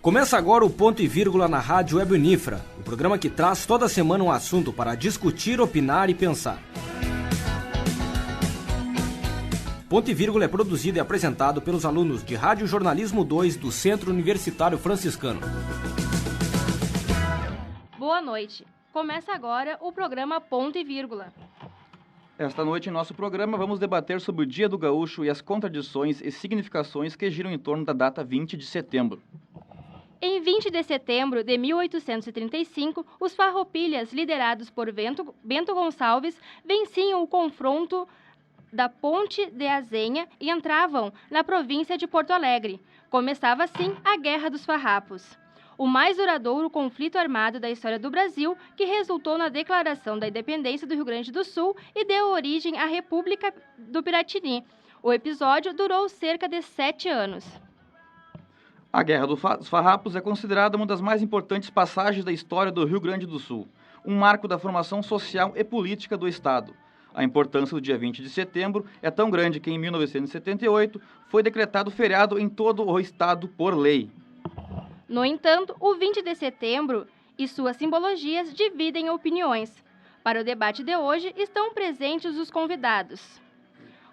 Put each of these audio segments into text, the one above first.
Começa agora o Ponto e Vírgula na Rádio Web Unifra, o programa que traz toda semana um assunto para discutir, opinar e pensar. Ponto e Vírgula é produzido e apresentado pelos alunos de Rádio Jornalismo 2 do Centro Universitário Franciscano. Boa noite. Começa agora o programa Ponto e Vírgula. Esta noite, em nosso programa, vamos debater sobre o Dia do Gaúcho e as contradições e significações que giram em torno da data 20 de setembro. Em 20 de setembro de 1835, os farroupilhas, liderados por Bento Gonçalves, venciam o confronto da Ponte de Azenha e entravam na província de Porto Alegre. Começava assim a Guerra dos Farrapos, o mais duradouro conflito armado da história do Brasil, que resultou na declaração da independência do Rio Grande do Sul e deu origem à República do Piratini. O episódio durou cerca de 7 anos. A Guerra dos Farrapos é considerada uma das mais importantes passagens da história do Rio Grande do Sul, um marco da formação social e política do Estado. A importância do dia 20 de setembro é tão grande que, em 1978, foi decretado feriado em todo o Estado por lei. No entanto, o 20 de setembro e suas simbologias dividem opiniões. Para o debate de hoje, estão presentes os convidados.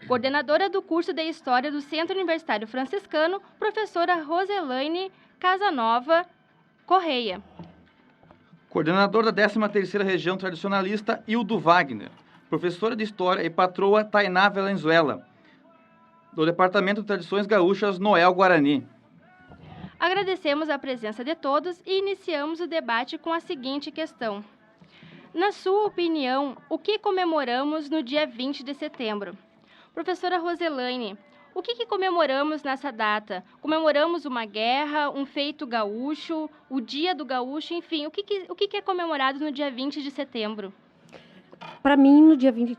Coordenadora do curso de História do Centro Universitário Franciscano, professora Roselaine Casanova Correia. Coordenador da 13ª Região Tradicionalista, Hildo Wagner. Professora de História e patroa, Tainá Valenzuela. Do Departamento de Tradições Gaúchas, Noel Guarani. Agradecemos a presença de todos e iniciamos o debate com a seguinte questão. Na sua opinião, o que comemoramos no dia 20 de setembro? Professora Roselaine, o que comemoramos nessa data? Comemoramos uma guerra, um feito gaúcho, o dia do gaúcho, enfim, o que é comemorado no dia 20 de setembro? Para mim, o dia 20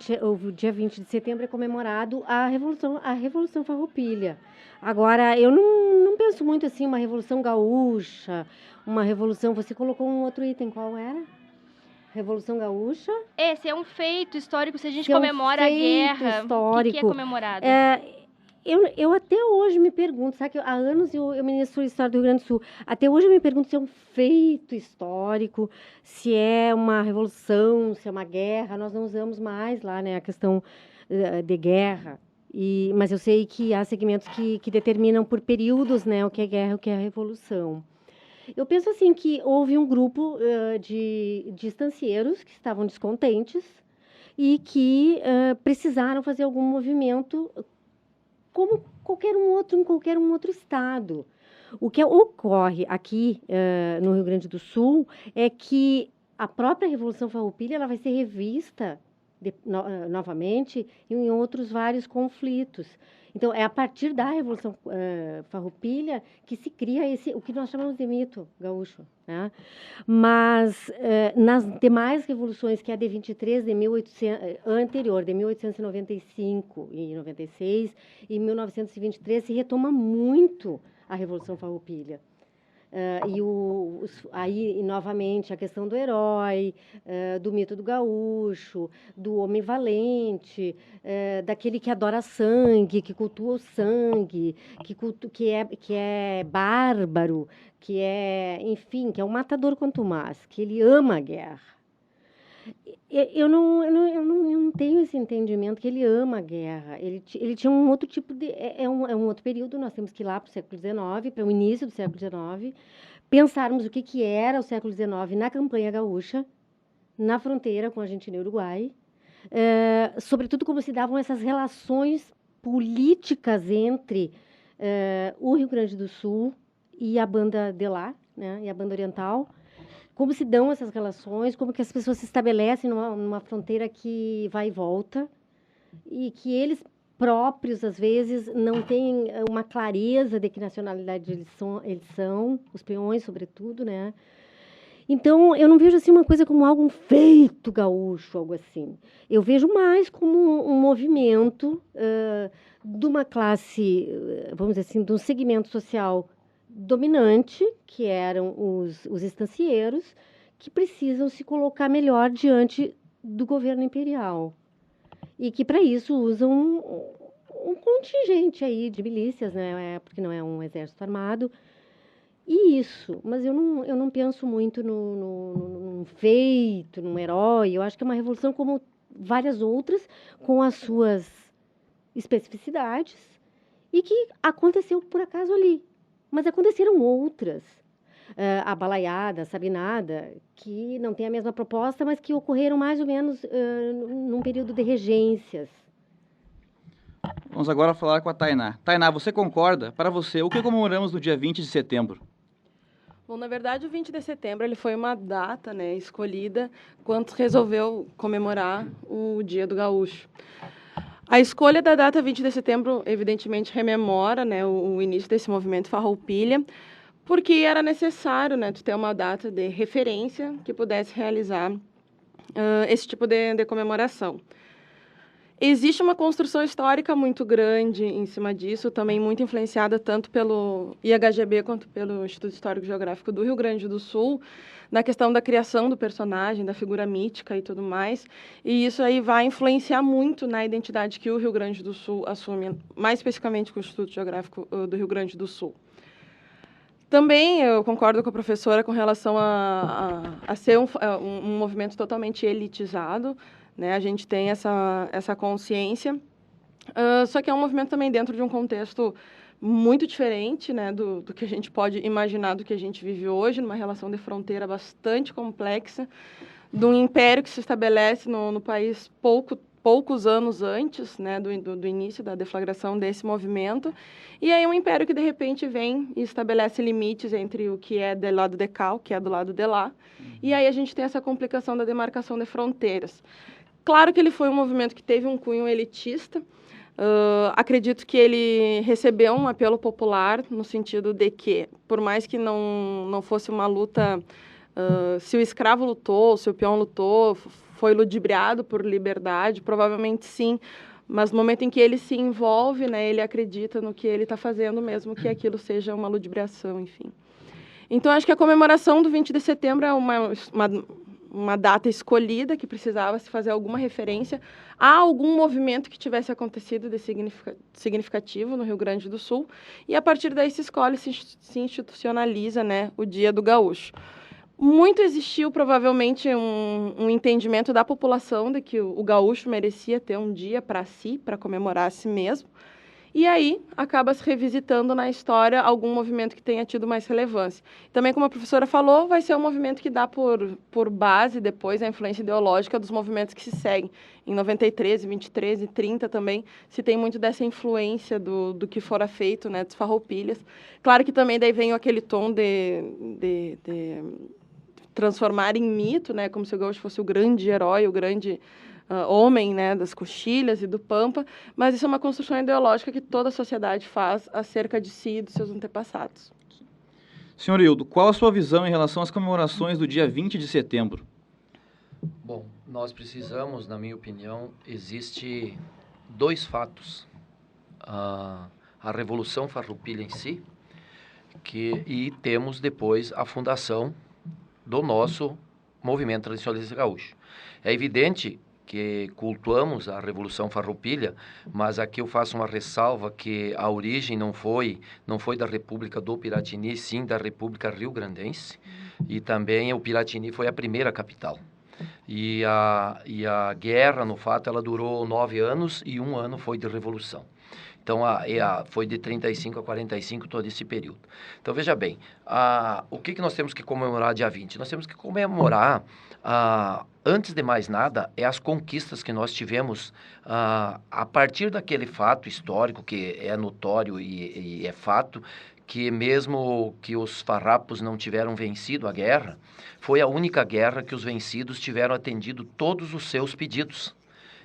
de setembro é comemorado a Revolução Farroupilha. Agora, eu não penso muito assim, uma Revolução Gaúcha, uma revolução... Você colocou um outro item, qual era? Revolução Gaúcha? Esse é um feito histórico, se a gente comemora a guerra, histórico. O que é comemorado? Eu até hoje me pergunto, sabe que há anos eu ministro História do Rio Grande do Sul, até hoje eu me pergunto se é um feito histórico, se é uma revolução, se é uma guerra. Nós não usamos mais lá, né, a questão de guerra, mas eu sei que há segmentos que determinam por períodos, né, o que é guerra e o que é revolução. Eu penso assim que houve um grupo de estancieiros que estavam descontentes e que precisaram fazer algum movimento como em qualquer um outro estado. O que ocorre aqui no Rio Grande do Sul é que a própria Revolução Farroupilha ela vai ser revista novamente em outros vários conflitos. Então, é a partir da Revolução Farroupilha que se cria o que nós chamamos de mito gaúcho, né? Mas, nas demais revoluções, que é a de 23, anterior, de 1895 e 96, e 1923, se retoma muito a Revolução Farroupilha. Aí, novamente, a questão do herói, do mito do gaúcho, do homem valente, daquele que adora sangue, que cultua o sangue, que é bárbaro, que é, enfim, que é um matador contumaz, que ele ama a guerra. Eu não tenho esse entendimento que ele ama a guerra. Ele tinha um outro tipo de... É um outro período, nós temos que ir lá para o século XIX, para o início do século XIX, pensarmos o que era o século XIX na campanha gaúcha, na fronteira com a Argentina e Uruguai, sobretudo como se davam essas relações políticas entre o Rio Grande do Sul e a banda de lá, né, e a banda oriental. Como se dão essas relações, como que as pessoas se estabelecem numa fronteira que vai e volta, e que eles próprios, às vezes, não têm uma clareza de que nacionalidade eles são, os peões, sobretudo, né? Então, eu não vejo assim uma coisa como algo feito gaúcho, algo assim. Eu vejo mais como um movimento de uma classe, vamos dizer assim, de um segmento social dominante, que eram os estancieiros, que precisam se colocar melhor diante do governo imperial. E que, para isso, usam um contingente aí de milícias, né? Porque não é um exército armado. E isso, mas eu não penso muito num feito, num herói. Eu acho que é uma revolução como várias outras, com as suas especificidades, e que aconteceu por acaso ali. Mas aconteceram outras. A Balaiada, a Sabinada, que não tem a mesma proposta, mas que ocorreram mais ou menos num período de regências. Vamos agora falar com a Tainá. Tainá, você concorda? Para você, o que comemoramos no dia 20 de setembro? Bom, na verdade, o 20 de setembro ele foi uma data, né, escolhida quando resolveu comemorar o Dia do Gaúcho. A escolha da data 20 de setembro, evidentemente, rememora, né, o início desse movimento Farroupilha, porque era necessário, né, ter uma data de referência que pudesse realizar esse tipo de comemoração. Existe uma construção histórica muito grande em cima disso, também muito influenciada tanto pelo IHGB quanto pelo Instituto Histórico e Geográfico do Rio Grande do Sul, na questão da criação do personagem, da figura mítica e tudo mais. E isso aí vai influenciar muito na identidade que o Rio Grande do Sul assume, mais especificamente com o Instituto Geográfico do Rio Grande do Sul. Também eu concordo com a professora com relação a ser um movimento totalmente elitizado, né? A gente tem essa consciência, só que é um movimento também dentro de um contexto muito diferente, né, do que a gente pode imaginar do que a gente vive hoje, numa relação de fronteira bastante complexa, de um império que se estabelece no país poucos anos antes, né, do início da deflagração desse movimento, e aí um império que de repente vem e estabelece limites entre o que é do lado de cá, o que é do lado de lá, e aí a gente tem essa complicação da demarcação de fronteiras. Claro que ele foi um movimento que teve um cunho elitista. Acredito que ele recebeu um apelo popular no sentido de que, por mais que não fosse uma luta, se o escravo lutou, se o peão lutou, foi ludibriado por liberdade, provavelmente sim, mas no momento em que ele se envolve, né, ele acredita no que ele está fazendo, mesmo que aquilo seja uma ludibriação, enfim. Então, acho que a comemoração do 20 de setembro é uma data escolhida, que precisava se fazer alguma referência a algum movimento que tivesse acontecido de significativo no Rio Grande do Sul, e a partir daí se escolhe, se institucionaliza, né, o Dia do Gaúcho. Muito existiu, provavelmente, um entendimento da população de que o gaúcho merecia ter um dia para si, para comemorar a si mesmo, e aí acaba se revisitando na história algum movimento que tenha tido mais relevância. Também, como a professora falou, vai ser um movimento que dá por base depois a influência ideológica dos movimentos que se seguem. Em 93, 23 e 30 também se tem muito dessa influência do que fora feito, né, dos Farroupilhas. Claro que também daí vem aquele tom de transformar em mito, né, como se o gaúcho fosse o grande herói, o grande homem, né, das coxilhas e do Pampa, mas isso é uma construção ideológica que toda a sociedade faz acerca de si e dos seus antepassados. Senhor Hildo, qual a sua visão em relação às comemorações do dia 20 de setembro? Bom, nós precisamos, na minha opinião, existe dois fatos. A Revolução Farroupilha em si, e temos depois a fundação do nosso movimento tradicionalista gaúcho. É evidente que cultuamos a Revolução Farroupilha, mas aqui eu faço uma ressalva que a origem não foi da República do Piratini, sim da República Rio-Grandense, e também o Piratini foi a primeira capital. E a guerra, no fato, ela durou 9 anos e 1 ano foi de revolução. Então, foi de 35 a 45 todo esse período. Então, veja bem, o que nós temos que comemorar dia 20? Nós temos que comemorar, antes de mais nada, as conquistas que nós tivemos a partir daquele fato histórico que é notório e é fato, que mesmo que os farrapos não tiveram vencido a guerra, foi a única guerra que os vencidos tiveram atendido todos os seus pedidos.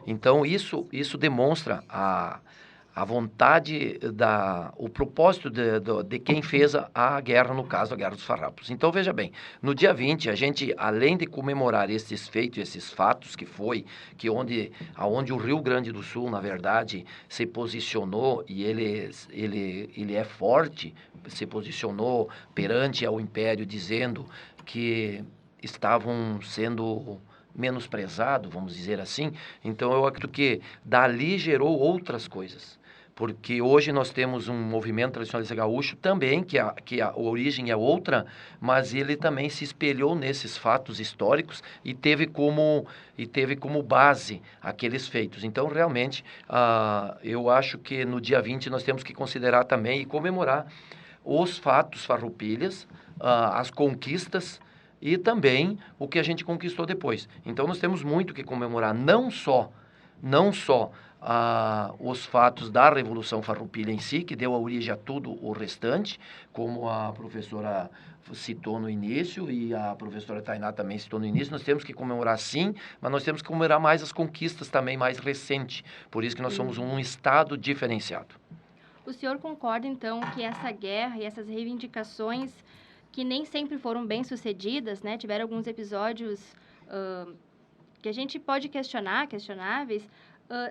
Então, isso demonstra a vontade, o propósito de quem fez a guerra, no caso, a Guerra dos Farrapos. Então, veja bem, no dia 20, a gente, além de comemorar esses feitos, esses fatos aonde o Rio Grande do Sul, na verdade, se posicionou, e ele é forte, se posicionou perante ao Império, dizendo que estavam sendo menosprezado, vamos dizer assim. Então, eu acredito que dali gerou outras coisas. porque hoje nós temos um movimento tradicionalista gaúcho também, que a origem é outra, mas ele também se espelhou nesses fatos históricos e teve como base aqueles feitos. Então, realmente, eu acho que no dia 20 nós temos que considerar também e comemorar os fatos farroupilhas, as conquistas e também o que a gente conquistou depois. Então, nós temos muito que comemorar, não só os fatos da Revolução Farroupilha em si, que deu a origem a tudo o restante, como a professora citou no início e a professora Tainá também citou no início. Nós temos que comemorar sim, mas nós temos que comemorar mais as conquistas também mais recentes. Por isso que nós somos um estado diferenciado. O senhor concorda, então, que essa guerra e essas reivindicações, que nem sempre foram bem sucedidas, né? Tiveram alguns episódios que a gente pode questionáveis,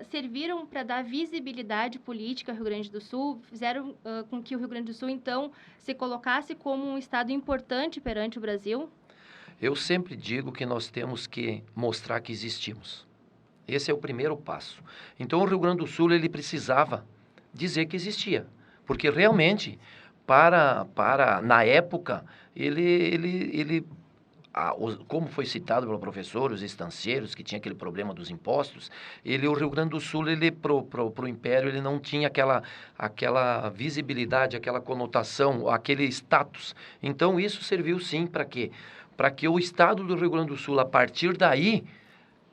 serviram para dar visibilidade política ao Rio Grande do Sul, fizeram com que o Rio Grande do Sul, então, se colocasse como um estado importante perante o Brasil? Eu sempre digo que nós temos que mostrar que existimos. Esse é o primeiro passo. Então, o Rio Grande do Sul, ele precisava dizer que existia, porque realmente, na época, como foi citado pelo professor, os estancieiros, que tinha aquele problema dos impostos, o Rio Grande do Sul, pro Império, ele não tinha aquela visibilidade, aquela conotação, aquele status. Então, isso serviu sim para quê? Para que o estado do Rio Grande do Sul, a partir daí,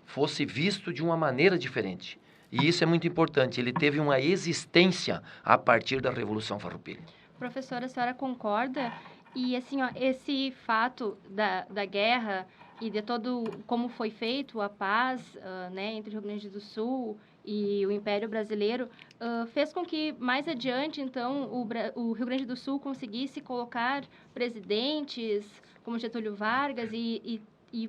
fosse visto de uma maneira diferente. E isso é muito importante, ele teve uma existência a partir da Revolução Farroupilha. Professora, a senhora concorda? E, assim, esse fato da guerra e de todo como foi feito a paz, né, entre o Rio Grande do Sul e o Império Brasileiro, fez com que, mais adiante, então, o Rio Grande do Sul conseguisse colocar presidentes como Getúlio Vargas e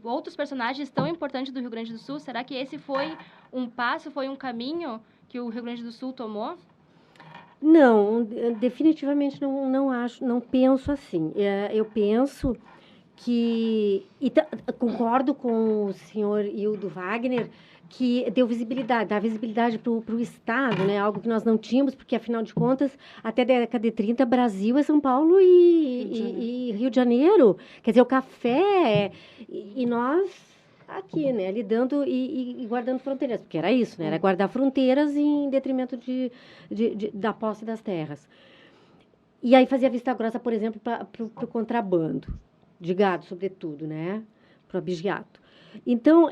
outros personagens tão importantes do Rio Grande do Sul. Será que esse foi um passo, foi um caminho que o Rio Grande do Sul tomou? Não, definitivamente não acho, não penso assim. Eu penso que, concordo com o senhor Hildo Wagner, que dá visibilidade para o Estado, né? Algo que nós não tínhamos, porque, afinal de contas, até a década de 30, Brasil é São Paulo e Rio de Janeiro. Quer dizer, o café, e nós aqui, né, lidando e guardando fronteiras, porque era isso, né, era guardar fronteiras em detrimento da posse das terras. E aí fazia vista grossa, por exemplo, para o contrabando de gado, sobretudo, né, para o abigeato. Então,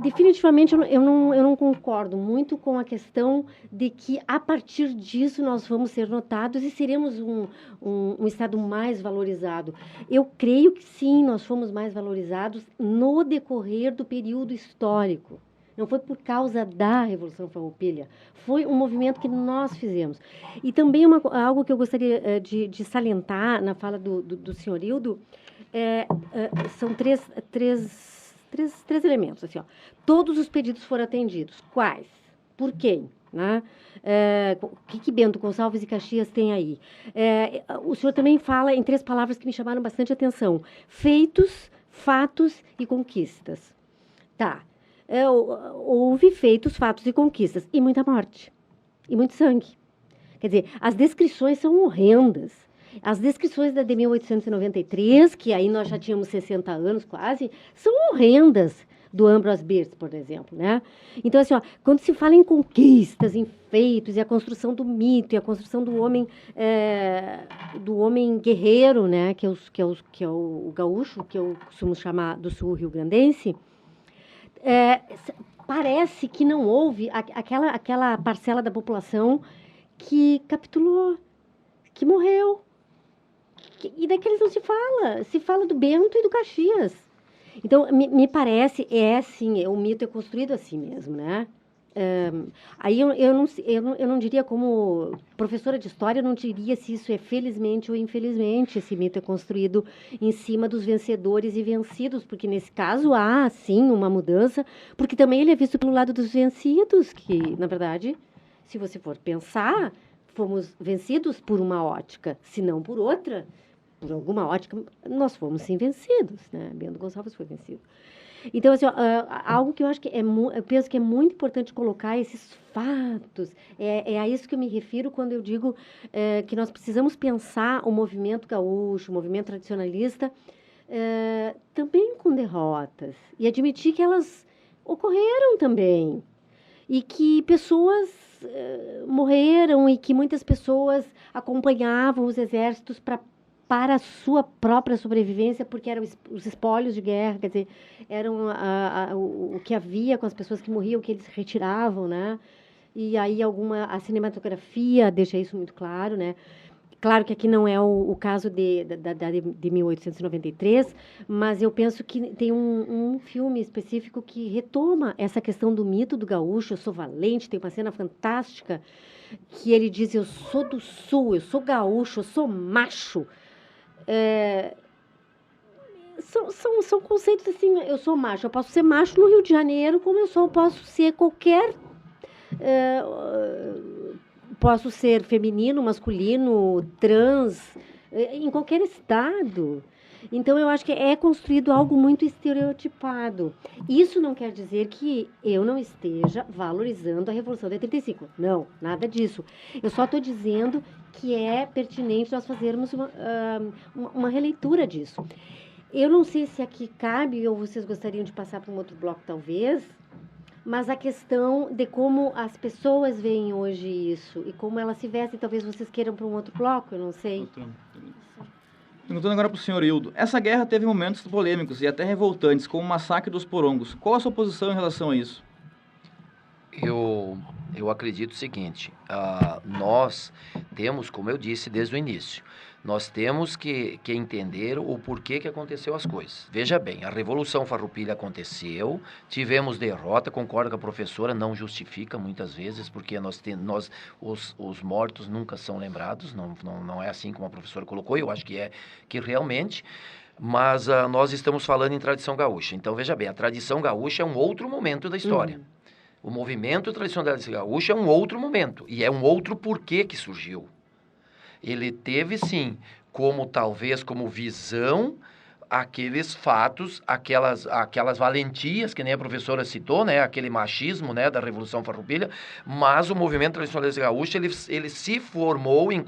definitivamente, eu não concordo muito com a questão de que, a partir disso, nós vamos ser notados e seremos um Estado mais valorizado. Eu creio que, sim, nós fomos mais valorizados no decorrer do período histórico. Não foi por causa da Revolução Farroupilha. Foi um movimento que nós fizemos. E também algo que eu gostaria de salientar na fala do senhor Hildo, são três elementos, assim, ó. Todos os pedidos foram atendidos. Quais? Por quem? Né? O que Bento Gonçalves e Caxias tem aí? O senhor também fala em 3 palavras que me chamaram bastante atenção: feitos, fatos e conquistas. Tá. Houve feitos, fatos e conquistas. E muita morte. E muito sangue. Quer dizer, as descrições são horrendas. As descrições de 1893, que aí nós já tínhamos 60 anos quase, são horrendas, do Ambrose Bierce, por exemplo, né? Então, assim, quando se fala em conquistas, em feitos, e a construção do mito, e a construção do homem guerreiro, né? Que é o gaúcho, que eu costumo chamar do sul rio-grandense, parece que não houve aquela parcela da população que capitulou, que morreu. E daqueles não se fala do Bento e do Caxias. Então, me parece, assim, o mito é construído assim mesmo, né? Aí eu não diria, como professora de história, eu não diria se isso é felizmente ou infelizmente. Esse mito é construído em cima dos vencedores e vencidos, porque nesse caso há, sim, uma mudança, porque também ele é visto pelo lado dos vencidos, que, na verdade, se você for pensar, fomos vencidos por uma ótica, se não por outra. Por alguma ótica, nós fomos sim vencidos, né? Bento Gonçalves foi vencido. Então, assim, algo que eu acho que eu penso que é muito importante colocar esses fatos. É a isso que eu me refiro quando eu digo que nós precisamos pensar o movimento gaúcho, o movimento tradicionalista, também com derrotas. E admitir que elas ocorreram também. E que pessoas morreram e que muitas pessoas acompanhavam os exércitos para a sua própria sobrevivência, porque eram os espólios de guerra, quer dizer, eram o que havia com as pessoas que morriam, o que eles retiravam, né? E aí a cinematografia deixa isso muito claro, né? Claro que aqui não é o caso de 1893, mas eu penso que tem um filme específico que retoma essa questão do mito do gaúcho. Eu sou valente, tem uma cena fantástica que ele diz: eu sou do sul, eu sou gaúcho, eu sou macho. São conceitos assim, eu sou macho, eu posso ser macho no Rio de Janeiro, como posso ser qualquer... posso ser feminino, masculino, trans, em qualquer estado. Então, eu acho que é construído algo muito estereotipado. Isso não quer dizer que eu não esteja valorizando a Revolução de 85. Não, nada disso. Eu só estou dizendo que é pertinente nós fazermos uma releitura disso. Eu não sei se aqui cabe, ou vocês gostariam de passar para um outro bloco, talvez, mas a questão de como as pessoas veem hoje isso e como elas se vestem, talvez vocês queiram para um outro bloco, eu não sei. Perguntando agora para o senhor Hildo, essa guerra teve momentos polêmicos e até revoltantes, como o massacre dos porongos. Qual a sua posição em relação a isso? Eu acredito o seguinte, nós temos, como eu disse desde o início, nós temos que entender o porquê que aconteceu as coisas. Veja bem, a Revolução Farroupilha aconteceu, tivemos derrota, concordo com a professora, não justifica muitas vezes, porque os mortos nunca são lembrados, não é assim como a professora colocou, eu acho que realmente... Mas nós estamos falando em tradição gaúcha. Então, veja bem, a tradição gaúcha é um outro momento da história. O movimento tradicionalista gaúcho é um outro momento, e é um outro porquê que surgiu. Ele teve, sim, talvez como visão, aqueles fatos, aquelas valentias, que nem a professora citou, né, aquele machismo, né, da Revolução Farroupilha, mas o movimento tradicionalista gaúcho, ele se formou em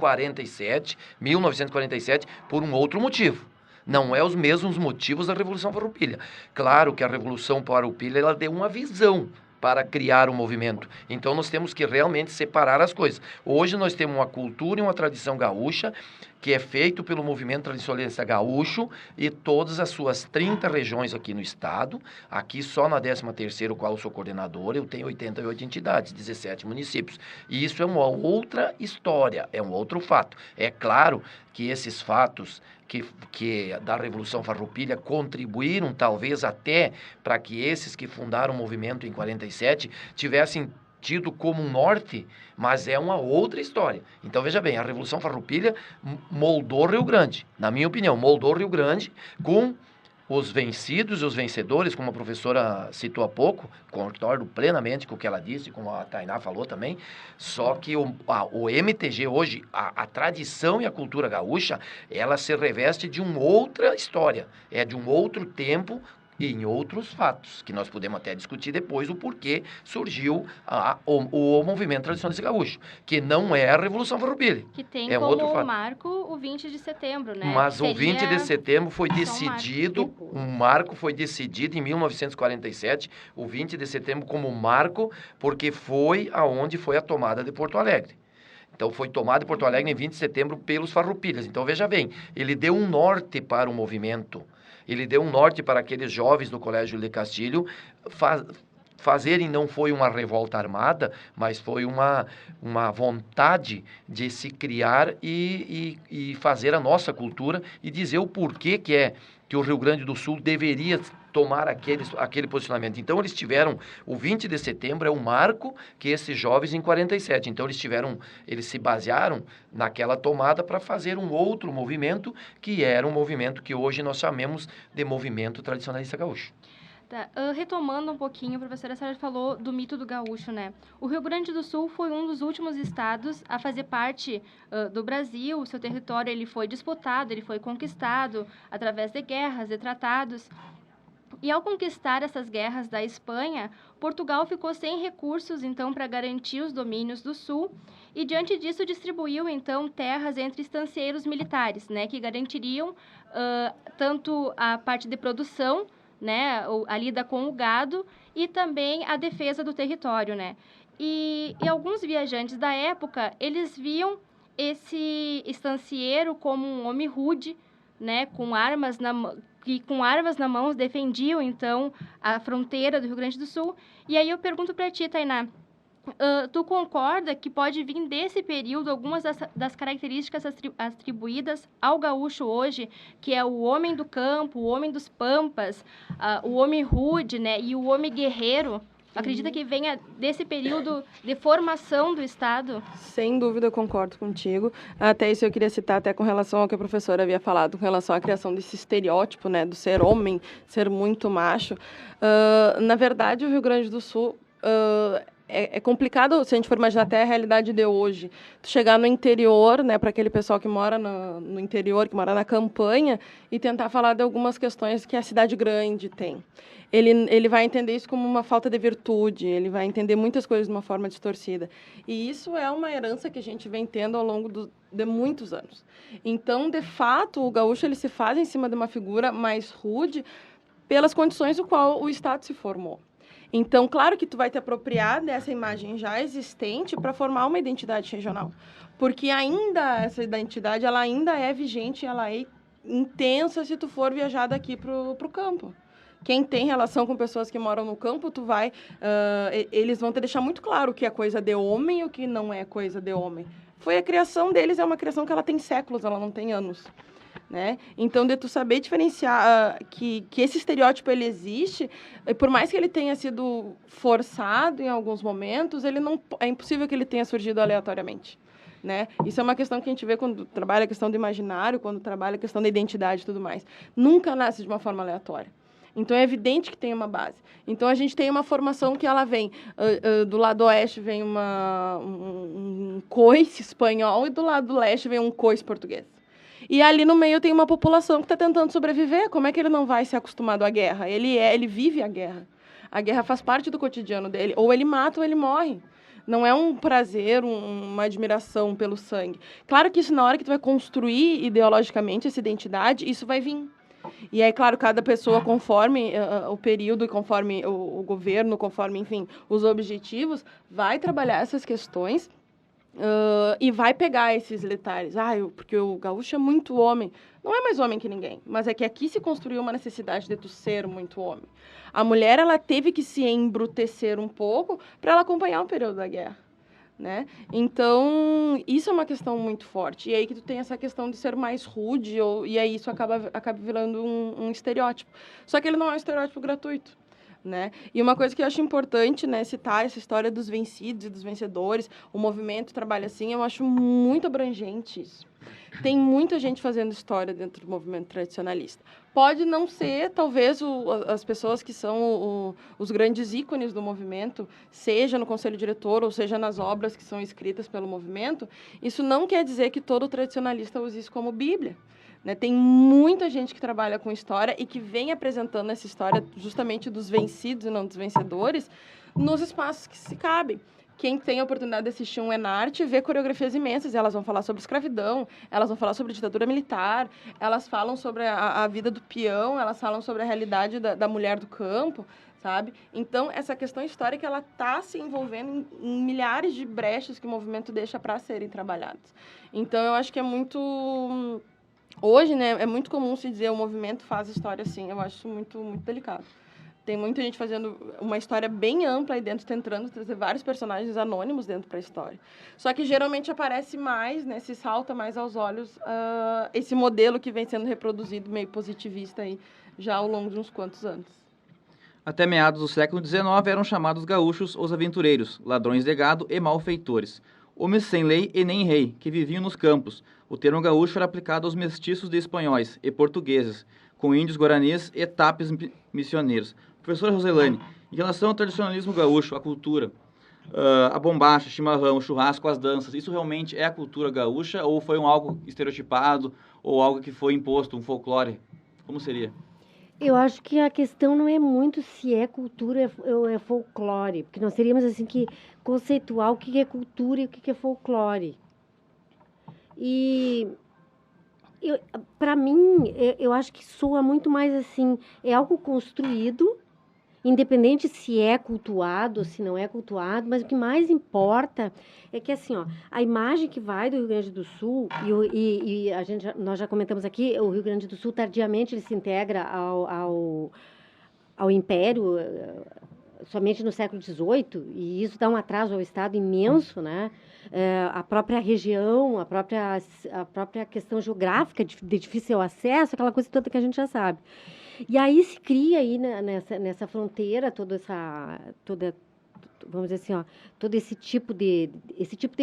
1947, por um outro motivo. Não é os mesmos motivos da Revolução Farroupilha. Claro que a Revolução Farroupilha, ela deu uma visão para criar um movimento. Então, nós temos que realmente separar as coisas. Hoje, nós temos uma cultura e uma tradição gaúcha que é feito pelo movimento tradicionalista gaúcho e todas as suas 30 regiões aqui no estado. Aqui, só na 13ª, qual eu sou coordenador, eu tenho 88 entidades, 17 municípios. E isso é uma outra história, é um outro fato. É claro que esses fatos que da Revolução Farroupilha contribuíram, talvez até, para que esses que fundaram o movimento em 47 tivessem tido como um norte, mas é uma outra história. Então, veja bem, a Revolução Farroupilha moldou Rio Grande, na minha opinião, moldou Rio Grande com os vencidos e os vencedores, como a professora citou há pouco, concordo plenamente com o que ela disse, como a Tainá falou também, só que o MTG hoje, a tradição e a cultura gaúcha, ela se reveste de uma outra história, é de um outro tempo, e em outros fatos, que nós podemos até discutir depois o porquê surgiu o movimento tradicionalista gaúcho, que não é a Revolução Farroupilha. Que tem como marco o 20 de setembro, né? Mas o 20 de setembro foi decidido, um marco foi decidido em 1947, o 20 de setembro como marco, porque foi aonde foi a tomada de Porto Alegre. Então, foi tomada em Porto Alegre em 20 de setembro pelos farroupilhas. Então, veja bem, ele deu um norte para o movimento. Ele deu um norte para aqueles jovens do Colégio de Castilho fazerem, não foi uma revolta armada, mas foi uma vontade de se criar e fazer a nossa cultura e dizer o porquê que o Rio Grande do Sul deveria tomar aquele posicionamento. Então, eles tiveram, o 20 de setembro é o marco que esses jovens em 47. Então, eles se basearam naquela tomada para fazer um outro movimento, que era um movimento que hoje nós chamamos de movimento tradicionalista gaúcho. Tá. Retomando um pouquinho, a professora Sara falou do mito do gaúcho, né? O Rio Grande do Sul foi um dos últimos estados a fazer parte do Brasil. O seu território ele foi disputado, ele foi conquistado através de guerras, de tratados. E ao conquistar essas guerras da Espanha, Portugal ficou sem recursos, então, para garantir os domínios do sul, e diante disso distribuiu, então, terras entre estancieiros militares, né, que garantiriam tanto a parte de produção, né, a lida com o gado, e também a defesa do território, né. E alguns viajantes da época, eles viam esse estancieiro como um homem rude, né, com armas na mão defendiam, então, a fronteira do Rio Grande do Sul. E aí eu pergunto para ti, Tainá, tu concorda que pode vir desse período algumas das características atribuídas ao gaúcho hoje, que é o homem do campo, o homem dos pampas, o homem rude, né, e o homem guerreiro? Acredita que venha desse período de formação do Estado? Sem dúvida, eu concordo contigo. Até isso eu queria citar até com relação ao que a professora havia falado, com relação à criação desse estereótipo, né, do ser homem, ser muito macho. Na verdade, o Rio Grande do Sul... É complicado, se a gente for imaginar até a realidade de hoje, tu chegar no interior, né, para aquele pessoal que mora no interior, que mora na campanha, e tentar falar de algumas questões que a cidade grande tem. Ele vai entender isso como uma falta de virtude, ele vai entender muitas coisas de uma forma distorcida. E isso é uma herança que a gente vem tendo ao longo de muitos anos. Então, de fato, o gaúcho ele se faz em cima de uma figura mais rude pelas condições no qual o Estado se formou. Então, claro que tu vai te apropriar dessa imagem já existente para formar uma identidade regional. Porque ainda essa identidade, ela ainda é vigente, ela é intensa se tu for viajar daqui pro campo. Quem tem relação com pessoas que moram no campo, eles vão te deixar muito claro o que é coisa de homem e o que não é coisa de homem. Foi a criação deles, é uma criação que ela tem séculos, ela não tem anos. Né? Então, de tu saber diferenciar que esse estereótipo ele existe, por mais que ele tenha sido forçado em alguns momentos, é impossível que ele tenha surgido aleatoriamente. Né? Isso é uma questão que a gente vê quando trabalha a questão do imaginário, quando trabalha a questão da identidade e tudo mais. Nunca nasce de uma forma aleatória. Então, é evidente que tem uma base. Então, a gente tem uma formação que ela vem... do lado oeste vem um coice espanhol e do lado leste vem um coice português. E ali no meio tem uma população que está tentando sobreviver. Como é que ele não vai ser acostumado à guerra? Ele vive a guerra. A guerra faz parte do cotidiano dele. Ou ele mata ou ele morre. Não é um prazer, uma admiração pelo sangue. Claro que isso, na hora que tu vai construir ideologicamente essa identidade, isso vai vir. E aí, claro, cada pessoa, conforme o período, conforme o governo, conforme, enfim, os objetivos, vai trabalhar essas questões e vai pegar esses detalhes. Porque o gaúcho é muito homem. Não é mais homem que ninguém, mas é que aqui se construiu uma necessidade de tu ser muito homem. A mulher, ela teve que se embrutecer um pouco para ela acompanhar o período da guerra. Né? Então, isso é uma questão muito forte. E aí que tu tem essa questão de ser mais rude, e aí isso acaba virando um estereótipo. Só que ele não é um estereótipo gratuito. Né? E uma coisa que eu acho importante, né, citar essa história dos vencidos e dos vencedores, o movimento trabalha assim, eu acho muito abrangente isso. Tem muita gente fazendo história dentro do movimento tradicionalista. Pode não ser, talvez, as pessoas que são os grandes ícones do movimento, seja no conselho diretor ou seja nas obras que são escritas pelo movimento, isso não quer dizer que todo tradicionalista use isso como Bíblia. Né? Tem muita gente que trabalha com história e que vem apresentando essa história justamente dos vencidos e não dos vencedores nos espaços que se cabem. Quem tem a oportunidade de assistir um Enarte vê coreografias imensas. Elas vão falar sobre escravidão, elas vão falar sobre ditadura militar, elas falam sobre a vida do peão, elas falam sobre a realidade da mulher do campo, sabe? Então, essa questão histórica, ela está se envolvendo em milhares de brechas que o movimento deixa para serem trabalhadas. Então, eu acho que é muito... Hoje, né, é muito comum se dizer o movimento faz história assim. Eu acho isso muito, muito delicado. Tem muita gente fazendo uma história bem ampla aí dentro, tentando trazer vários personagens anônimos dentro para a história. Só que geralmente aparece mais, né, se salta mais aos olhos esse modelo que vem sendo reproduzido meio positivista aí já ao longo de uns quantos anos. Até meados do século XIX eram chamados gaúchos os aventureiros, ladrões de gado e malfeitores. Homens sem lei e nem rei, que viviam nos campos. O termo gaúcho era aplicado aos mestiços de espanhóis e portugueses, com índios guaranis e tapes missioneiros. Professora Roselane, em relação ao tradicionalismo gaúcho, a cultura, a bombacha, chimarrão, o churrasco, as danças, isso realmente é a cultura gaúcha ou foi algo estereotipado ou algo que foi imposto, um folclore? Como seria? Eu acho que a questão não é muito se é cultura ou é folclore, porque nós teríamos assim que conceituar o que é cultura e o que é folclore. E para mim, eu acho que soa muito mais assim, é algo construído, independente se é cultuado ou se não é cultuado, mas o que mais importa é que assim, ó, a imagem que vai do Rio Grande do Sul, e nós já comentamos aqui, o Rio Grande do Sul tardiamente ele se integra ao Império, somente no século XVIII, e isso dá um atraso ao Estado imenso, né? A própria região, a própria questão geográfica de difícil acesso, aquela coisa toda que a gente já sabe. E aí se cria aí nessa fronteira vamos dizer assim, ó, todo esse tipo de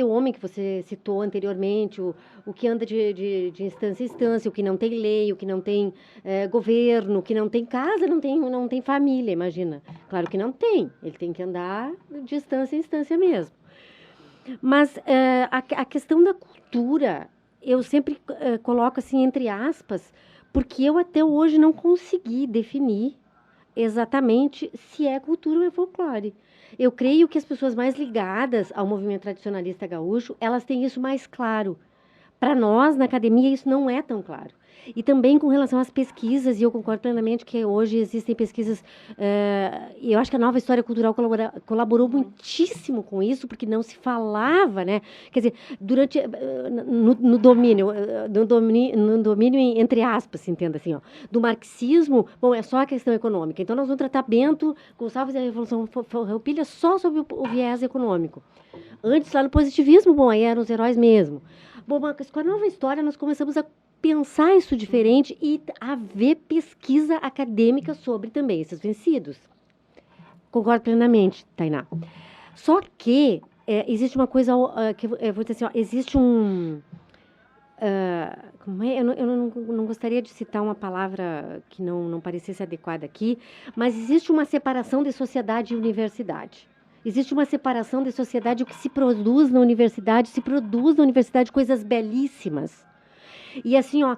homem que você citou anteriormente, o que anda de instância em instância, o que não tem lei, o que não tem governo, o que não tem casa, não tem família, imagina. Claro que não tem, ele tem que andar de instância em instância mesmo. Mas a questão da cultura, eu sempre coloco assim entre aspas, porque eu até hoje não consegui definir exatamente se é cultura ou é folclore. Eu creio que as pessoas mais ligadas ao movimento tradicionalista gaúcho, elas têm isso mais claro. Para nós, na academia, isso não é tão claro. E também com relação às pesquisas, e eu concordo plenamente que hoje existem pesquisas, e eu acho que a nova história cultural colaborou muitíssimo com isso, porque não se falava, né? Quer dizer, no domínio entre aspas, se entenda assim, ó, do marxismo, bom, é só a questão econômica. Então, nós vamos tratar Bento Gonçalves e a Revolução Farroupilha só sobre o viés econômico. Antes, lá no positivismo, bom, aí eram os heróis mesmo. Bom, mas com a nova história, nós começamos a pensar isso diferente e haver pesquisa acadêmica sobre também esses vencidos. Concordo plenamente, Tainá. Só que existe uma coisa que eu vou dizer assim, ó, existe um... eu não gostaria de citar uma palavra que não parecesse adequada aqui, mas existe uma separação de sociedade e universidade. Existe uma separação de sociedade, o que se produz na universidade coisas belíssimas. E assim, ó,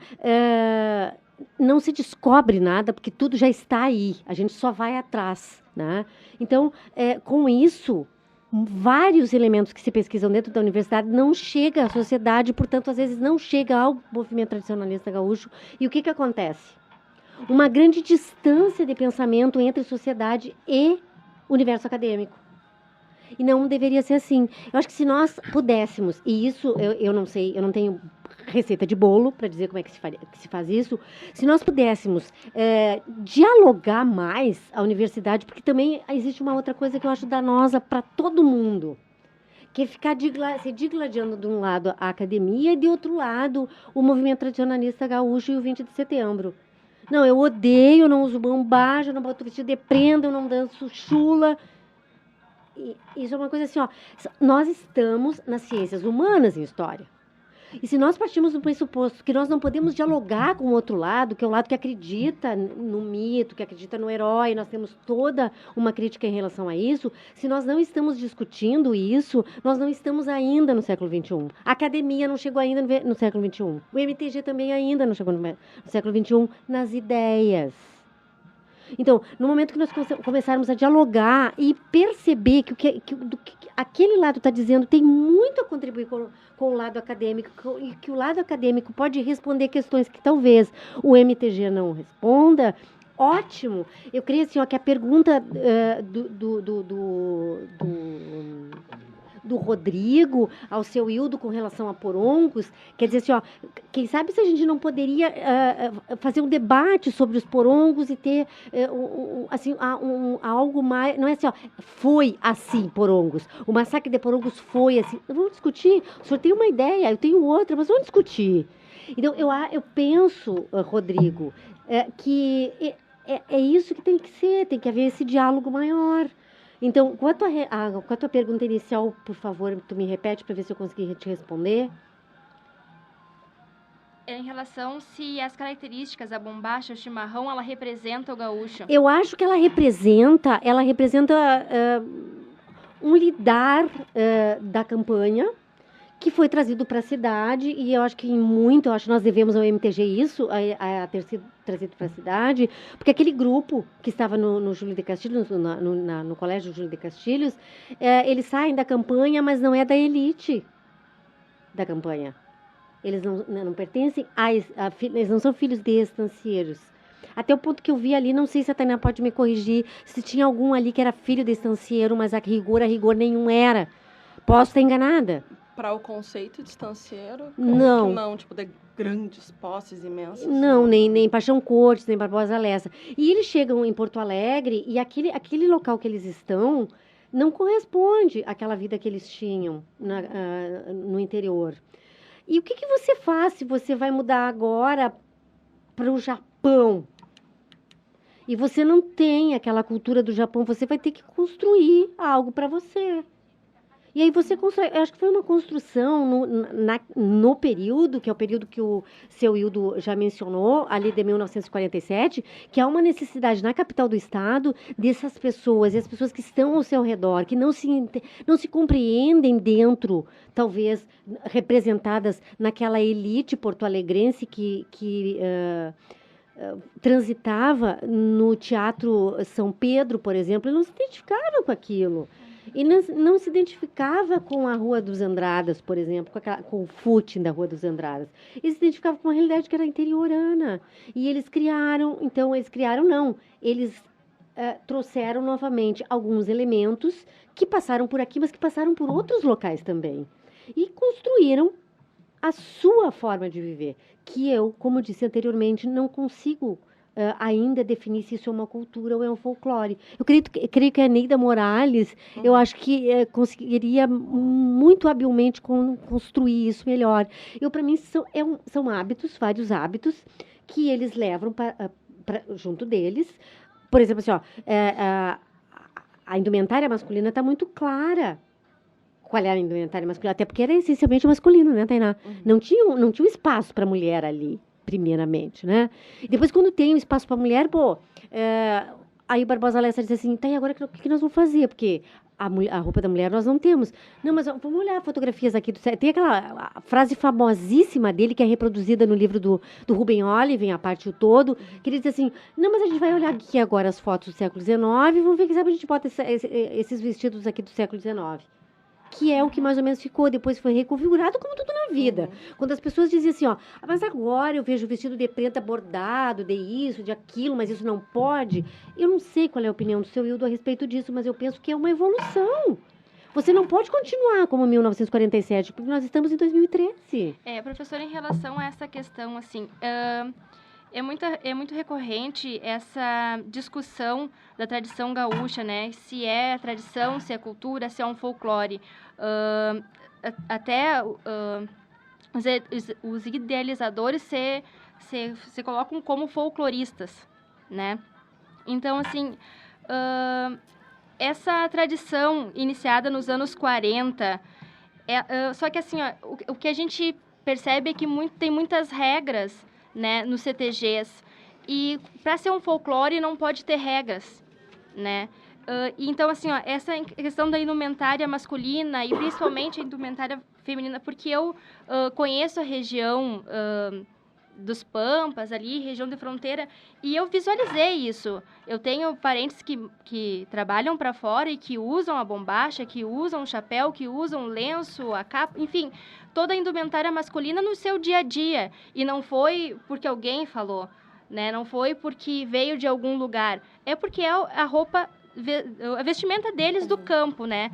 não se descobre nada, porque tudo já está aí, a gente só vai atrás, né? Então, com isso, vários elementos que se pesquisam dentro da universidade não chegam à sociedade, portanto, às vezes não chega ao movimento tradicionalista gaúcho. E o que acontece? Uma grande distância de pensamento entre sociedade e universo acadêmico. E não deveria ser assim. Eu acho que se nós pudéssemos, e isso eu não sei, eu não tenho receita de bolo para dizer como é que se faz isso, se nós pudéssemos dialogar mais a universidade, porque também existe uma outra coisa que eu acho danosa para todo mundo, que é ficar se digladiando de um lado a academia e de outro lado o movimento tradicionalista gaúcho e o 20 de setembro. Não, eu odeio, eu não uso bombacha, eu não boto vestido de prenda, eu não danço chula. Isso é uma coisa assim, ó, nós estamos nas ciências humanas em história. E se nós partimos do pressuposto que nós não podemos dialogar com o outro lado, que é o lado que acredita no mito, que acredita no herói, nós temos toda uma crítica em relação a isso, se nós não estamos discutindo isso, nós não estamos ainda no século XXI. A academia não chegou ainda no século XXI. O MTG também ainda não chegou no século XXI nas ideias. Então, no momento que nós começarmos a dialogar e perceber que aquele lado está dizendo tem muito a contribuir com o lado acadêmico, e que o lado acadêmico pode responder questões que talvez o MTG não responda, ótimo. Eu creio assim, ó, que a pergunta do Rodrigo ao seu Hildo com relação a porongos, quer dizer assim, ó, quem sabe se a gente não poderia fazer um debate sobre os porongos e ter assim, algo mais, não é assim, ó, foi assim porongos, o massacre de porongos foi assim, vamos discutir, o senhor tem uma ideia, eu tenho outra, mas vamos discutir. Então, eu penso, Rodrigo, que é isso que tem que ser, tem que haver esse diálogo maior. Então, quanto à tua pergunta inicial, por favor, tu me repete para ver se eu consegui te responder. Em relação se as características da bombacha, o chimarrão, ela representa o gaúcho. Eu acho que ela representa um lidar da campanha que foi trazido para a cidade, e eu acho que nós devemos ao MTG isso, a ter sido trazido para a cidade, porque aquele grupo que estava no Júlio de Castilhos, no Colégio Júlio de Castilhos, eles saem da campanha, mas não é da elite da campanha. Eles não pertencem, eles não são filhos de estancieiros. Até o ponto que eu vi ali, não sei se a Tainá pode me corrigir, se tinha algum ali que era filho de estancieiro, mas a rigor nenhum era. Posso estar enganada? Para o conceito de estancieiro? Não. Não, tipo, de grandes posses imensas? Não, nem Paixão Cortes, nem Barbosa Lessa. E eles chegam em Porto Alegre e aquele local que eles estão não corresponde àquela vida que eles tinham no interior. E o que você faz se você vai mudar agora para o Japão? E você não tem aquela cultura do Japão, você vai ter que construir algo para você. E aí você constrói, eu acho que foi uma construção no período, que é o período que o seu Hildo já mencionou, ali de 1947, que há uma necessidade na capital do estado dessas pessoas, e as pessoas que estão ao seu redor, que não se compreendem dentro, talvez, representadas naquela elite porto-alegrense que transitava no Teatro São Pedro, por exemplo, e não se identificava com aquilo. E não se identificava com a Rua dos Andradas, por exemplo, com o footing da Rua dos Andradas. Eles se identificavam com uma realidade que era interiorana. E eles trouxeram novamente alguns elementos que passaram por aqui, mas que passaram por outros locais também. E construíram a sua forma de viver, que eu, como disse anteriormente, não consigo ainda definir se isso é uma cultura ou é um folclore. Eu creio que a Neida Morales, eu acho que conseguiria muito habilmente construir isso melhor. Para mim, são hábitos, vários hábitos, que eles levam junto deles. Por exemplo, assim, a indumentária masculina está muito clara. Qual era a indumentária masculina? Até porque era essencialmente masculino, né, Tainá? Não tinha espaço para mulher ali, primeiramente, né? E depois, quando tem um espaço para mulher, aí o Barbosa Lessa diz assim, tá, e agora o que nós vamos fazer? Porque a roupa da mulher nós não temos. Não, mas vamos olhar fotografias aqui. Tem aquela frase famosíssima dele, que é reproduzida no livro do Rubem Oliven, a parte o todo, que ele diz assim, não, mas a gente vai olhar aqui agora as fotos do século XIX e vamos ver, quem sabe a gente bota esses vestidos aqui do século XIX. Que é o que mais ou menos ficou, depois foi reconfigurado como tudo na vida. Quando as pessoas diziam assim, mas agora eu vejo o vestido de preta bordado, de isso, de aquilo, mas isso não pode. Eu não sei qual é a opinião do seu Hildo a respeito disso, mas eu penso que é uma evolução. Você não pode continuar como 1947, porque nós estamos em 2013. Professora, em relação a essa questão, assim, é muito recorrente essa discussão da tradição gaúcha, né? Se é tradição, se é cultura, se é um folclore. Os idealizadores se colocam como folcloristas, né? Então, assim, essa tradição iniciada nos anos 40, só que, assim, o que a gente percebe é que tem muitas regras, né, nos CTGs, e para ser um folclore não pode ter regras, né? Então, assim, essa questão da indumentária masculina e principalmente a indumentária feminina, porque eu conheço a região dos Pampas ali, região de fronteira, e eu visualizei isso. Eu tenho parentes que trabalham para fora e que usam a bombacha, que usam o chapéu, que usam o lenço, a capa, enfim, toda a indumentária masculina no seu dia a dia. E não foi porque alguém falou, né? Não foi porque veio de algum lugar. É porque é a roupa, a vestimenta deles do campo, né?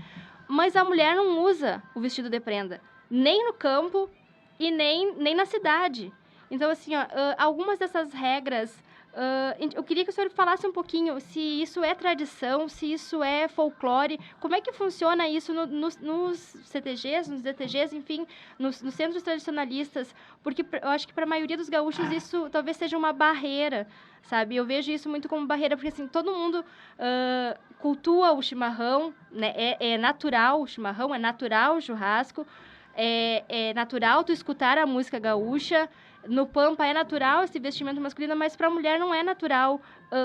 Mas a mulher não usa o vestido de prenda, nem no campo e nem na cidade. Então, assim, algumas dessas regras, eu queria que o senhor falasse um pouquinho se isso é tradição, se isso é folclore, como é que funciona isso nos CTGs, nos DTGs, enfim, nos centros tradicionalistas, porque eu acho que para a maioria dos gaúchos isso talvez seja uma barreira, sabe? Eu vejo isso muito como barreira, porque, assim, todo mundo cultua o chimarrão, né? É natural o chimarrão, é natural o churrasco, é natural tu escutar a música gaúcha. No Pampa é natural esse vestimento masculino, mas para a mulher não é natural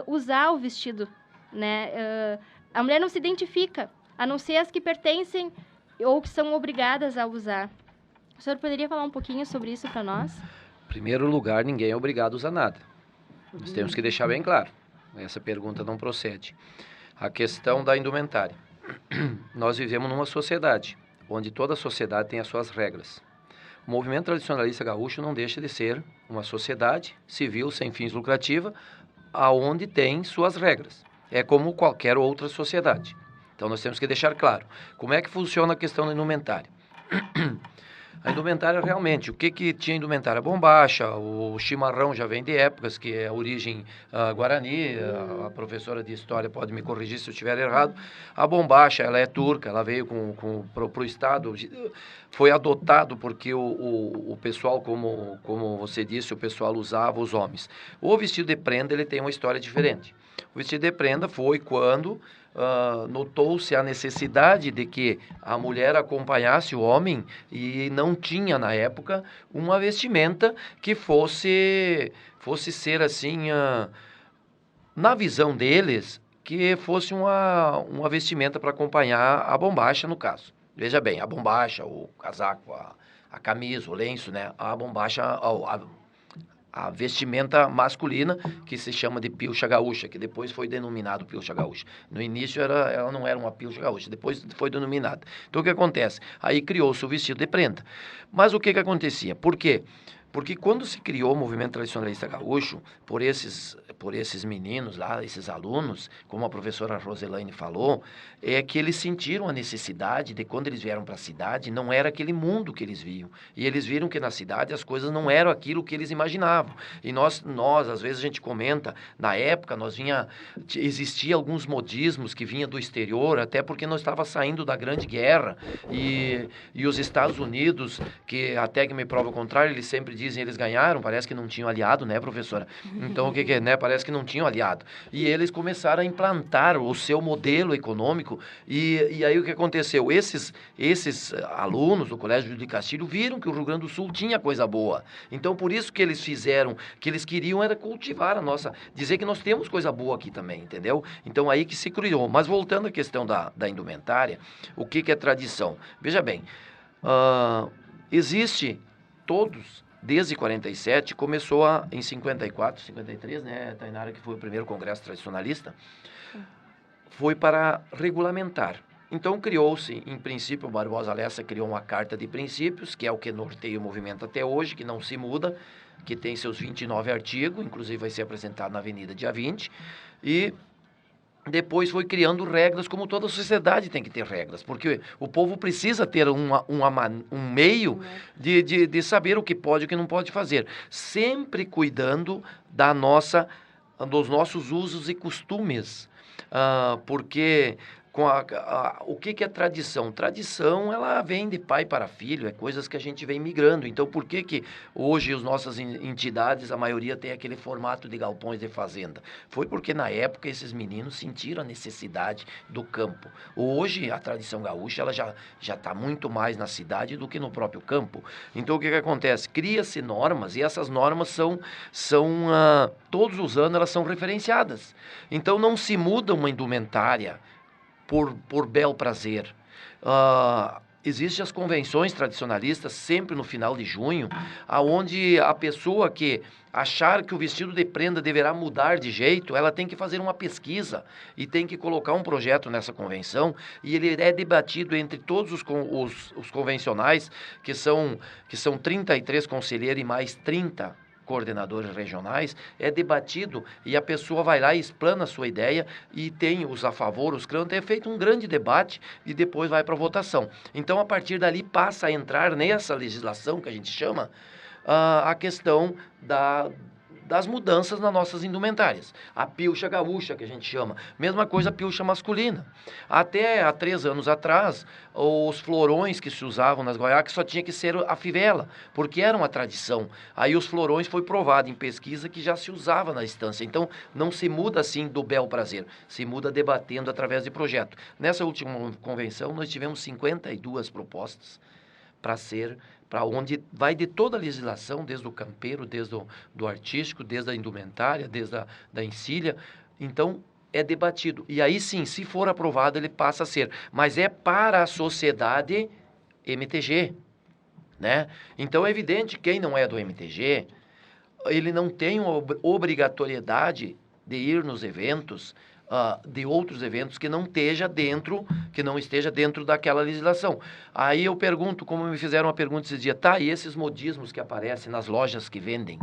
usar o vestido, né? A mulher não se identifica, a não ser as que pertencem ou que são obrigadas a usar. O senhor poderia falar um pouquinho sobre isso para nós? Em primeiro lugar, ninguém é obrigado a usar nada. Nós temos que deixar bem claro. Essa pergunta não procede. A questão da indumentária. Nós vivemos numa sociedade, onde toda sociedade tem as suas regras. O movimento tradicionalista gaúcho não deixa de ser uma sociedade civil sem fins lucrativos, aonde tem suas regras. É como qualquer outra sociedade. Então nós temos que deixar claro. Como é que funciona a questão da indumentária? A indumentária realmente, o que tinha indumentária? Bombacha, o chimarrão já vem de épocas, que é a origem guarani, a professora de história pode me corrigir se eu estiver errado. A bombacha, ela é turca, ela veio para o estado, foi adotado porque o pessoal, como você disse, o pessoal usava, os homens. O vestido de prenda, ele tem uma história diferente. O vestido de prenda foi quando notou-se a necessidade de que a mulher acompanhasse o homem e não tinha, na época, uma vestimenta que fosse ser assim, na visão deles, que fosse uma vestimenta para acompanhar a bombacha, no caso. Veja bem, a bombacha, o casaco, a camisa, o lenço, né? A bombacha, a vestimenta masculina, que se chama de pilcha gaúcha, que depois foi denominado pilcha gaúcha. No início ela não era uma pilcha gaúcha, depois foi denominada. Então o que acontece? Aí criou-se o vestido de prenda. Mas o que acontecia? Por quê? Porque quando se criou o movimento tradicionalista gaúcho, por esses meninos lá, esses alunos, como a professora Roselaine falou, é que eles sentiram a necessidade de, quando eles vieram para a cidade, não era aquele mundo que eles viam. E eles viram que na cidade as coisas não eram aquilo que eles imaginavam. E nós às vezes a gente comenta, na época existia alguns modismos que vinham do exterior, até porque nós estávamos saindo da Grande Guerra, e os Estados Unidos, que até que me prova o contrário, eles sempre dizem eles ganharam, parece que não tinham aliado, né, professora? Então, o que é, né? Parece que não tinham aliado. E eles começaram a implantar o seu modelo econômico, e aí o que aconteceu? Esses alunos do Colégio de Castilho viram que o Rio Grande do Sul tinha coisa boa. Então, por isso que eles fizeram, que eles queriam era cultivar dizer que nós temos coisa boa aqui também, entendeu? Então, aí que se criou. Mas voltando à questão da indumentária, o que é tradição? Veja bem, existe todos... Desde 47, começou em 54, 53, né, Tainara, que foi o primeiro congresso tradicionalista, foi para regulamentar. Então, criou-se, em princípio, o Barbosa Lessa criou uma carta de princípios, que é o que norteia o movimento até hoje, que não se muda, que tem seus 29 artigos, inclusive vai ser apresentado na Avenida dia 20, e... depois foi criando regras, como toda sociedade tem que ter regras, porque o povo precisa ter um meio de saber o que pode e o que não pode fazer, sempre cuidando dos nossos usos e costumes, porque... o que é tradição? Tradição, ela vem de pai para filho, é coisas que a gente vem migrando. Então, por que hoje as nossas entidades, a maioria tem aquele formato de galpões de fazenda? Foi porque, na época, esses meninos sentiram a necessidade do campo. Hoje, a tradição gaúcha, ela já está muito mais na cidade do que no próprio campo. Então, o que acontece? Cria-se normas, e essas normas são todos os anos, elas são referenciadas. Então, não se muda uma indumentária por bel prazer. Existem as convenções tradicionalistas sempre no final de junho, aonde a pessoa que achar que o vestido de prenda deverá mudar de jeito, ela tem que fazer uma pesquisa e tem que colocar um projeto nessa convenção, e ele é debatido entre todos os convencionais, que são 33 conselheiros e mais 30 coordenadores regionais, é debatido e a pessoa vai lá e explana a sua ideia, e tem os a favor, os contra, é feito um grande debate e depois vai para a votação. Então, a partir dali, passa a entrar nessa legislação que a gente chama a questão das mudanças nas nossas indumentárias. A pilcha gaúcha, que a gente chama. Mesma coisa a pilcha masculina. Até há 3 anos atrás, os florões que se usavam nas goiacas só tinha que ser a fivela, porque era uma tradição. Aí os florões foi provado em pesquisa que já se usava na estância. Então, não se muda assim do bel prazer, se muda debatendo através de projeto. Nessa última convenção, nós tivemos 52 propostas para onde vai de toda a legislação, desde o campeiro, desde do artístico, desde a indumentária, desde da encilha. Então, é debatido. E aí sim, se for aprovado, ele passa a ser. Mas é para a sociedade MTG. né? Então é evidente, quem não é do MTG, ele não tem obrigatoriedade de ir nos eventos, de outros eventos que não esteja dentro daquela legislação. Aí eu pergunto, como me fizeram uma pergunta esses dias, e esses modismos que aparecem nas lojas que vendem?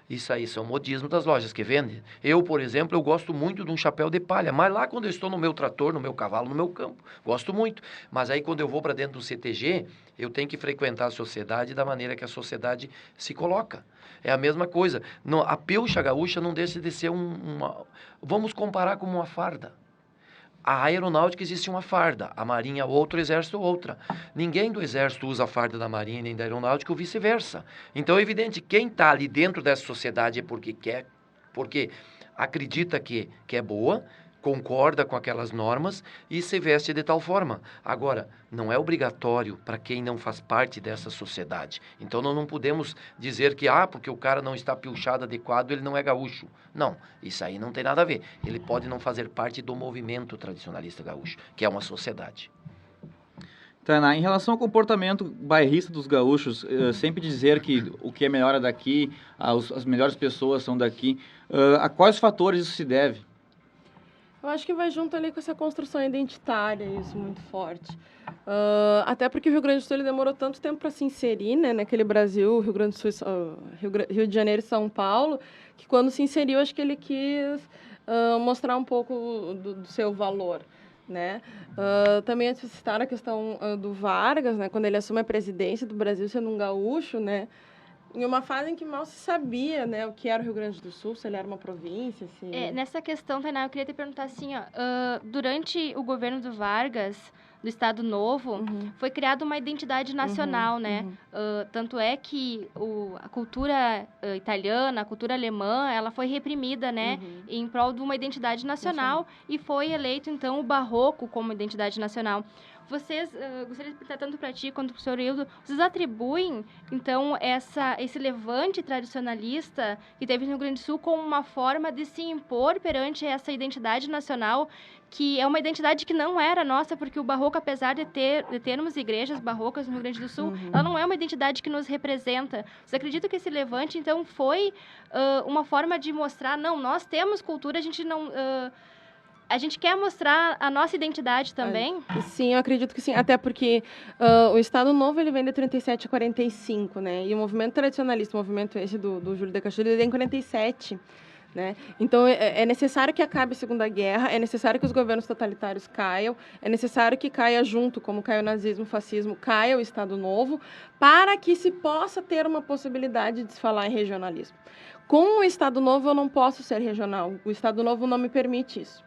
Isso aí são modismos das lojas que vendem. Eu, por exemplo, eu gosto muito de um chapéu de palha, mas lá quando eu estou no meu trator, no meu cavalo, no meu campo, gosto muito. Mas aí quando eu vou para dentro do CTG, eu tenho que frequentar a sociedade da maneira que a sociedade se coloca. É a mesma coisa. A pilcha gaúcha não deixa de ser vamos comparar como uma farda. A aeronáutica existe uma farda, a marinha outra, o exército outra. Ninguém do exército usa a farda da marinha nem da aeronáutica ou vice-versa. Então é evidente, quem está ali dentro dessa sociedade é porque quer, porque acredita que é boa, concorda com aquelas normas e se veste de tal forma. Agora, não é obrigatório para quem não faz parte dessa sociedade. Então, nós não podemos dizer que, porque o cara não está pilchado adequado, ele não é gaúcho. Não, isso aí não tem nada a ver. Ele pode não fazer parte do movimento tradicionalista gaúcho, que é uma sociedade. Tainá, em relação ao comportamento bairrista dos gaúchos, sempre dizer que o que é melhor é daqui, as melhores pessoas são daqui, a quais fatores isso se deve? Eu acho que vai junto ali com essa construção identitária, isso muito forte. Até porque o Rio Grande do Sul ele demorou tanto tempo para se inserir, né, naquele Brasil, Rio Grande do Sul, Rio de Janeiro e São Paulo, que quando se inseriu, acho que ele quis mostrar um pouco do seu valor, né? Também é citar a questão do Vargas, né, quando ele assume a presidência do Brasil sendo um gaúcho, né, em uma fase em que mal se sabia, né, o que era o Rio Grande do Sul, se ele era uma província. Nessa questão, Tainá, eu queria te perguntar assim, durante o governo do Vargas, do Estado Novo, foi criada uma identidade nacional, né? Tanto é que a cultura italiana, a cultura alemã, ela foi reprimida, né? Em prol de uma identidade nacional e foi eleito, então, o barroco como identidade nacional. Vocês, gostaria de perguntar tanto para ti quanto para o senhor Hildo, vocês atribuem, então, esse levante tradicionalista que teve no Rio Grande do Sul como uma forma de se impor perante essa identidade nacional, que é uma identidade que não era nossa, porque o barroco, apesar de termos igrejas barrocas no Rio Grande do Sul, ela não é uma identidade que nos representa. Você acredita que esse levante, então, foi uma forma de mostrar, não, nós temos cultura, a gente não... A gente quer mostrar a nossa identidade também? Sim, eu acredito que sim. Até porque o Estado Novo ele vem de 37 a 45, né? E o movimento tradicionalista, o movimento esse do Júlio de Castilhos, ele vem em 47. Né? Então, é necessário que acabe a Segunda Guerra, é necessário que os governos totalitários caiam, é necessário que caia junto, como caiu o nazismo, o fascismo, caia o Estado Novo, para que se possa ter uma possibilidade de se falar em regionalismo. Com o Estado Novo, eu não posso ser regional. O Estado Novo não me permite isso.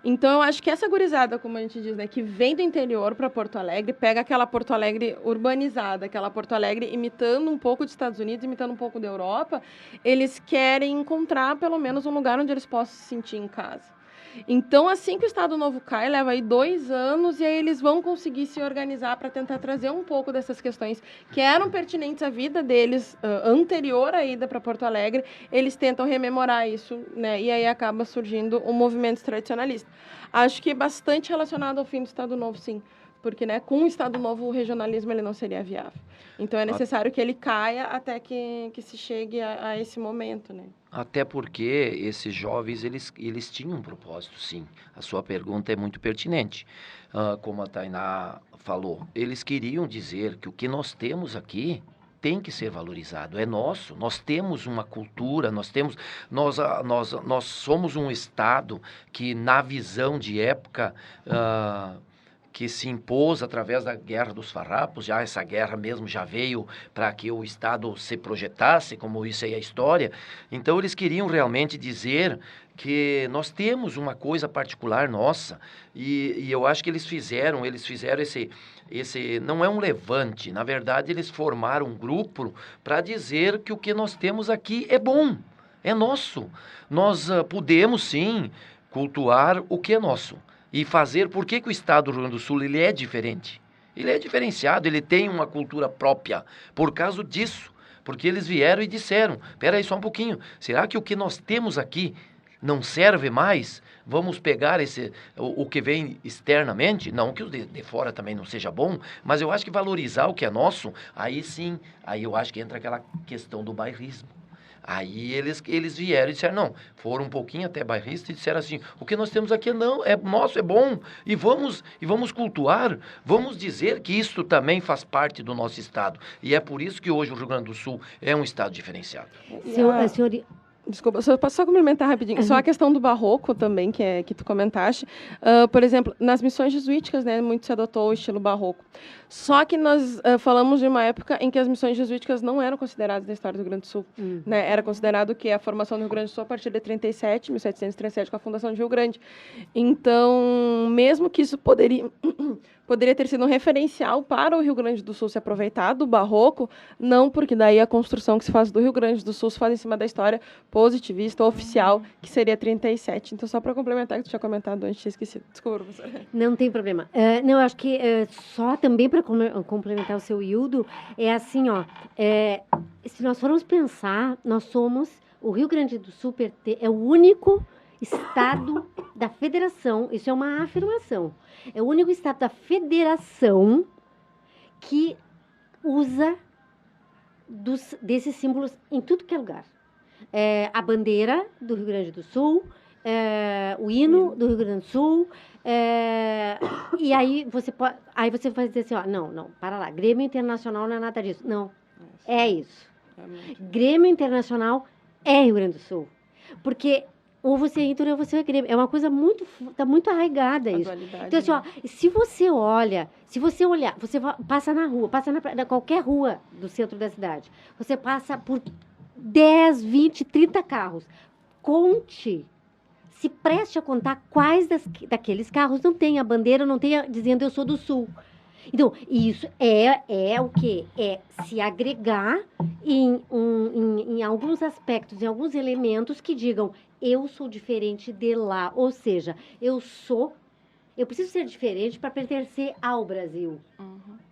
Então, eu acho que essa gurizada, como a gente diz, né, que vem do interior para Porto Alegre, pega aquela Porto Alegre urbanizada, aquela Porto Alegre imitando um pouco dos Estados Unidos, imitando um pouco da Europa, eles querem encontrar, pelo menos, um lugar onde eles possam se sentir em casa. Então, assim que o Estado Novo cai, leva aí 2 anos e aí eles vão conseguir se organizar para tentar trazer um pouco dessas questões que eram pertinentes à vida deles anterior à ida para Porto Alegre. Eles tentam rememorar isso, né? E aí acaba surgindo um movimento tradicionalista. Acho que é bastante relacionado ao fim do Estado Novo, sim. Porque, né, com o Estado Novo, o regionalismo ele não seria viável. Então, é necessário que ele caia até que se chegue a esse momento, né? Até porque esses jovens, eles tinham um propósito, sim. A sua pergunta é muito pertinente. Como a Tainá falou, eles queriam dizer que o que nós temos aqui tem que ser valorizado, é nosso. Nós temos uma cultura, nós somos um Estado que, na visão de época... que se impôs através da Guerra dos Farrapos, já essa guerra mesmo já veio para que o Estado se projetasse, como isso aí é a história. Então, eles queriam realmente dizer que nós temos uma coisa particular nossa, e eu acho que eles fizeram esse não é um levante, na verdade, eles formaram um grupo para dizer que o que nós temos aqui é bom, é nosso. Nós podemos, sim, cultuar o que é nosso. E fazer, por que o Estado do Rio Grande do Sul ele é diferente? Ele é diferenciado, ele tem uma cultura própria, por causa disso. Porque eles vieram e disseram, espera aí só um pouquinho, será que o que nós temos aqui não serve mais, vamos pegar o que vem externamente, não que o de fora também não seja bom, mas eu acho que valorizar o que é nosso, aí sim, aí eu acho que entra aquela questão do bairrismo. Aí eles vieram e disseram, não, foram um pouquinho até bairristas e disseram assim, o que nós temos aqui não, é nosso, é bom, e vamos cultuar, vamos dizer que isso também faz parte do nosso estado. E é por isso que hoje o Rio Grande do Sul é um estado diferenciado. Desculpa, posso só complementar rapidinho? Só a questão do barroco também, que tu comentaste. Por exemplo, nas missões jesuíticas, né, muito se adotou o estilo barroco. Só que nós falamos de uma época em que as missões jesuíticas não eram consideradas na história do Rio Grande do Sul. Né? Era considerado que a formação do Rio Grande do Sul a partir de 1737, com a fundação de Rio Grande. Então, mesmo que isso poderia ter sido um referencial para o Rio Grande do Sul se aproveitar do barroco, não, porque daí a construção que se faz do Rio Grande do Sul se faz em cima da história positivista, oficial, que seria 37. Então, só para complementar, que tu tinha comentado antes, tinha esquecido. Desculpa, professora. Não tem problema. Não, eu acho que só também para complementar o seu Hildo, é assim, ó, se nós formos pensar, o Rio Grande do Sul é o único estado da federação, isso é uma afirmação, é o único estado da federação que usa desses símbolos em tudo que é lugar. A bandeira do Rio Grande do Sul, o hino do Rio Grande do Sul, e aí você vai dizer assim, ó, não, para lá, Grêmio Internacional não é nada disso. Não, é isso. Grêmio Internacional é Rio Grande do Sul. Porque ou você é Inter ou você é Grêmio. É uma coisa tá muito arraigada isso. Então, assim, ó, se você olhar, você passa na rua, na qualquer rua do centro da cidade, você passa por 10, 20, 30 carros. Conte, se preste a contar quais daqueles carros não tem a bandeira, não tem dizendo eu sou do Sul. Então, isso é o quê? É se agregar em alguns aspectos, em alguns elementos que digam eu sou diferente de lá. Ou seja, eu preciso ser diferente para pertencer ao Brasil.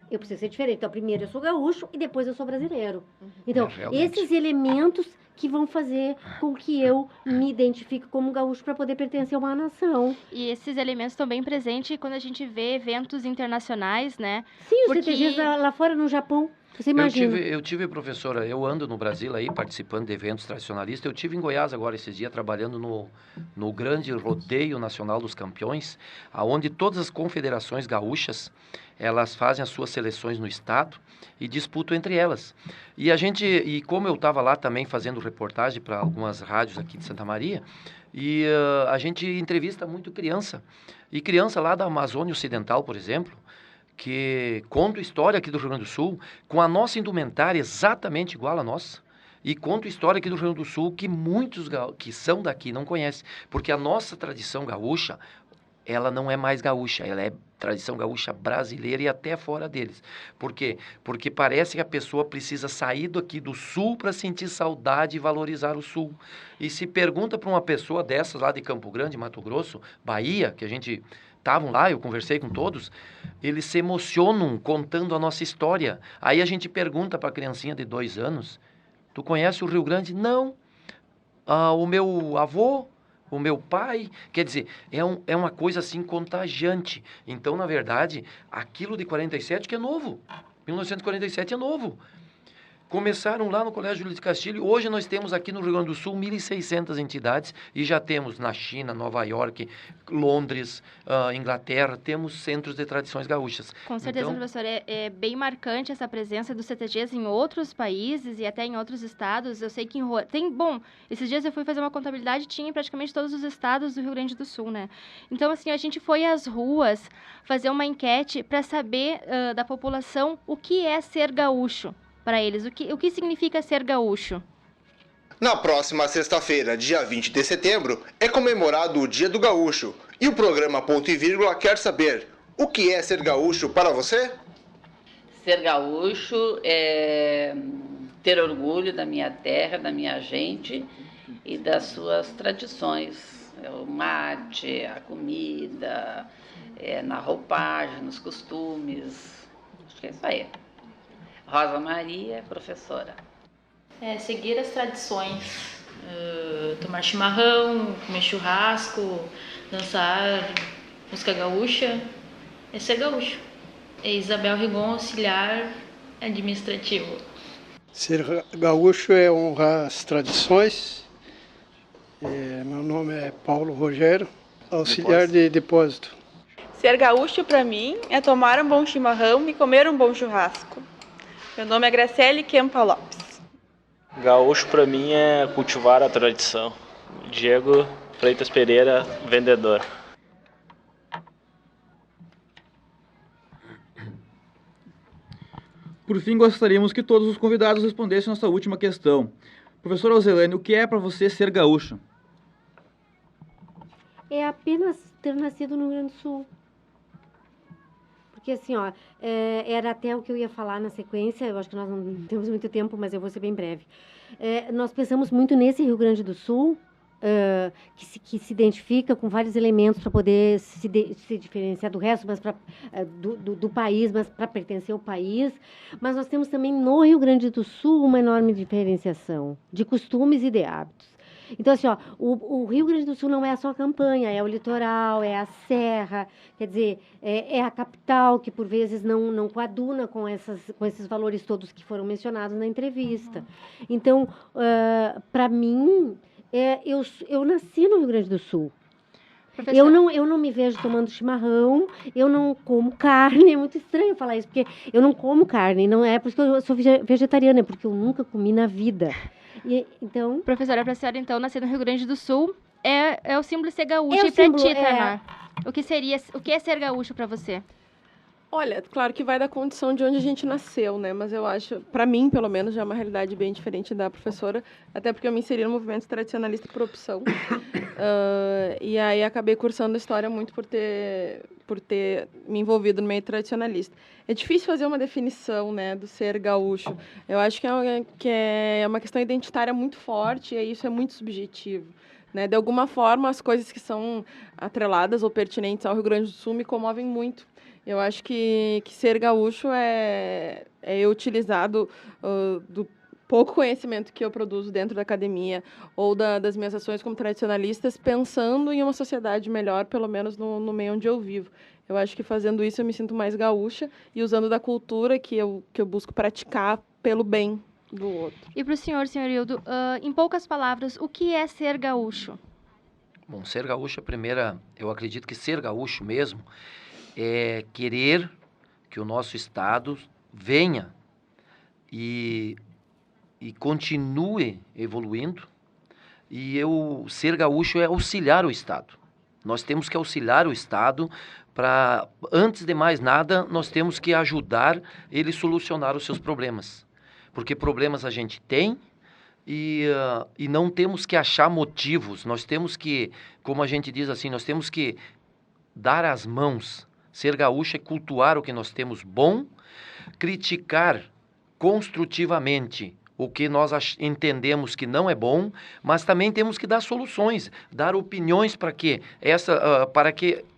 Eu preciso ser diferente. Então, primeiro eu sou gaúcho e depois eu sou brasileiro. Então, esses elementos que vão fazer com que eu me identifique como gaúcho para poder pertencer a uma nação. E esses elementos estão bem presentes quando a gente vê eventos internacionais, né? Sim, os CTGs lá fora no Japão. Você imagina? Eu tive, professora, eu ando no Brasil aí, participando de eventos tradicionalistas. Eu tive em Goiás agora esses dias, trabalhando no grande rodeio nacional dos campeões, onde todas as confederações gaúchas, elas fazem as suas seleções no estado e disputam entre elas. E como eu estava lá também fazendo reportagem para algumas rádios aqui de Santa Maria, a gente entrevista muito criança. E criança lá da Amazônia Ocidental, por exemplo, que conta a história aqui do Rio Grande do Sul, com a nossa indumentária exatamente igual à nossa. E conta a história aqui do Rio Grande do Sul que muitos que são daqui não conhecem. Porque a nossa tradição gaúcha, ela não é mais gaúcha, ela é tradição gaúcha brasileira e até fora deles. Por quê? Porque parece que a pessoa precisa sair daqui do Sul para sentir saudade e valorizar o Sul. E se pergunta para uma pessoa dessas lá de Campo Grande, Mato Grosso, Bahia, que a gente estavam lá, eu conversei com todos, eles se emocionam contando a nossa história. Aí a gente pergunta para a criancinha de 2 anos, tu conhece o Rio Grande? Não. O meu avô, o meu pai, quer dizer, é uma coisa assim contagiante. Então, na verdade, aquilo de 47 que é novo, 1947 é novo. Começaram lá no Colégio Júlio de Castilho. Hoje nós temos aqui no Rio Grande do Sul 1.600 entidades e já temos na China, Nova York, Londres, Inglaterra, temos centros de tradições gaúchas. Com certeza, então, professor, é bem marcante essa presença dos CTGs em outros países e até em outros estados. Eu sei que esses dias eu fui fazer uma contabilidade, tinha em praticamente todos os estados do Rio Grande do Sul, né? Então, assim, a gente foi às ruas fazer uma enquete para saber da população o que é ser gaúcho. Para eles, o que significa ser gaúcho? Na próxima sexta-feira, dia 20 de setembro, é comemorado o Dia do Gaúcho. E o programa Ponto e Vírgula quer saber, o que é ser gaúcho para você? Ser gaúcho é ter orgulho da minha terra, da minha gente e das suas tradições. É o mate, a comida, na roupagem, nos costumes. Acho que é isso aí. Rosa Maria, professora. Seguir as tradições tomar chimarrão, comer churrasco, dançar música gaúcha, é ser gaúcho. É Isabel Rigon, auxiliar administrativo. Ser gaúcho é honrar as tradições. Meu nome é Paulo Rogério, auxiliar de depósito. Ser gaúcho para mim é tomar um bom chimarrão e comer um bom churrasco. Meu nome é Graciele Kempa Lopes. Gaúcho para mim é cultivar a tradição. Diego Freitas Pereira, vendedor. Por fim, gostaríamos que todos os convidados respondessem nossa última questão. Professora Alzelane, o que é para você ser gaúcho? É apenas ter nascido no Rio Grande do Sul. Porque assim, era até o que eu ia falar na sequência, eu acho que nós não temos muito tempo, mas eu vou ser bem breve. Nós pensamos muito nesse Rio Grande do Sul, que se identifica com vários elementos para poder se diferenciar do resto, mas do país, mas para pertencer ao país. Mas nós temos também no Rio Grande do Sul uma enorme diferenciação de costumes e de hábitos. Então, assim, o Rio Grande do Sul não é só a campanha, é o litoral, é a serra, quer dizer, é a capital que, por vezes, não coaduna com esses valores todos que foram mencionados na entrevista. Então, para mim, eu nasci no Rio Grande do Sul. Eu não me vejo tomando chimarrão, eu não como carne, é muito estranho falar isso, porque eu não como carne, não é porque eu sou vegetariana, é porque eu nunca comi na vida. Então, professora, para a senhora, então, nascer no Rio Grande do Sul é o símbolo de ser gaúcho. E para ti, Tamar, o que é ser gaúcho para você? Olha, claro que vai da condição de onde a gente nasceu, né? Mas eu acho, para mim, pelo menos, já é uma realidade bem diferente da professora, até porque eu me inseri no movimento tradicionalista por opção. E aí acabei cursando história muito por ter me envolvido no meio tradicionalista. É difícil fazer uma definição, né, do ser gaúcho. Eu acho que é uma questão identitária muito forte e isso é muito subjetivo. Né? De alguma forma, as coisas que são atreladas ou pertinentes ao Rio Grande do Sul me comovem muito. Eu acho que ser gaúcho é utilizado do pouco conhecimento que eu produzo dentro da academia ou das minhas ações como tradicionalistas, pensando em uma sociedade melhor, pelo menos no meio onde eu vivo. Eu acho que fazendo isso eu me sinto mais gaúcha e usando da cultura que eu busco praticar pelo bem do outro. E para o senhor Hildo, em poucas palavras, o que é ser gaúcho? Bom, ser gaúcho, eu acredito que ser gaúcho mesmo é querer que o nosso estado venha e continue evoluindo. E ser gaúcho é auxiliar o estado. Nós temos que auxiliar o estado para, antes de mais nada, nós temos que ajudar ele a solucionar os seus problemas. Porque problemas a gente tem e não temos que achar motivos. Nós temos que, como a gente diz assim, nós temos que dar as mãos. Ser gaúcho é cultuar o que nós temos bom, criticar construtivamente o que nós entendemos que não é bom, mas também temos que dar soluções, dar opiniões para que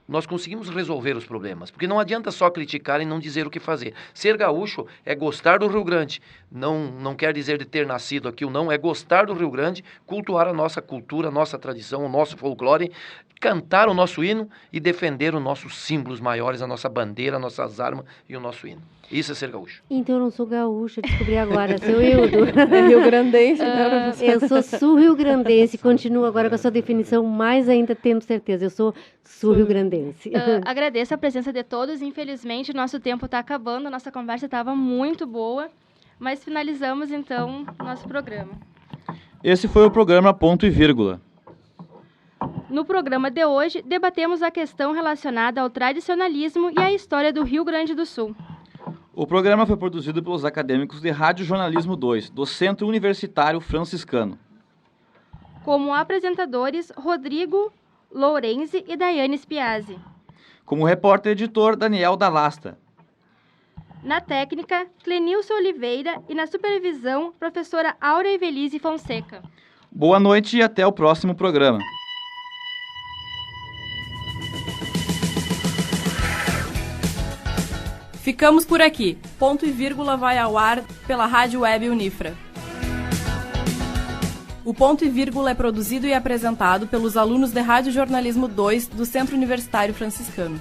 nós conseguimos resolver os problemas. Porque não adianta só criticar e não dizer o que fazer. Ser gaúcho é gostar do Rio Grande. Não quer dizer de ter nascido aqui ou não, é gostar do Rio Grande, cultuar a nossa cultura, a nossa tradição, o nosso folclore, cantar o nosso hino e defender os nossos símbolos maiores, a nossa bandeira, as nossas armas e o nosso hino. Isso é ser gaúcho. Então eu não sou gaúcha, descobri agora, seu Hildo. É rio-grandense, eu sou sul-rio-grandense, continuo agora com a sua definição, mais ainda tendo certeza, eu sou sul-rio-grandense. Agradeço a presença de todos, infelizmente o nosso tempo está acabando, a nossa conversa estava muito boa, mas finalizamos então nosso programa. Esse foi o programa Ponto e Vírgula. No programa de hoje, debatemos a questão relacionada ao tradicionalismo e à história do Rio Grande do Sul. O programa foi produzido pelos acadêmicos de Rádio Jornalismo 2, do Centro Universitário Franciscano. Como apresentadores, Rodrigo Lourenzi e Daiane Spiazzi. Como repórter e editor, Daniel Dalasta. Na técnica, Clenilson Oliveira e na supervisão, professora Áurea Evelise Fonseca. Boa noite e até o próximo programa. Ficamos por aqui. Ponto e Vírgula vai ao ar pela Rádio Web Unifra. O Ponto e Vírgula é produzido e apresentado pelos alunos de Rádio Jornalismo 2 do Centro Universitário Franciscano.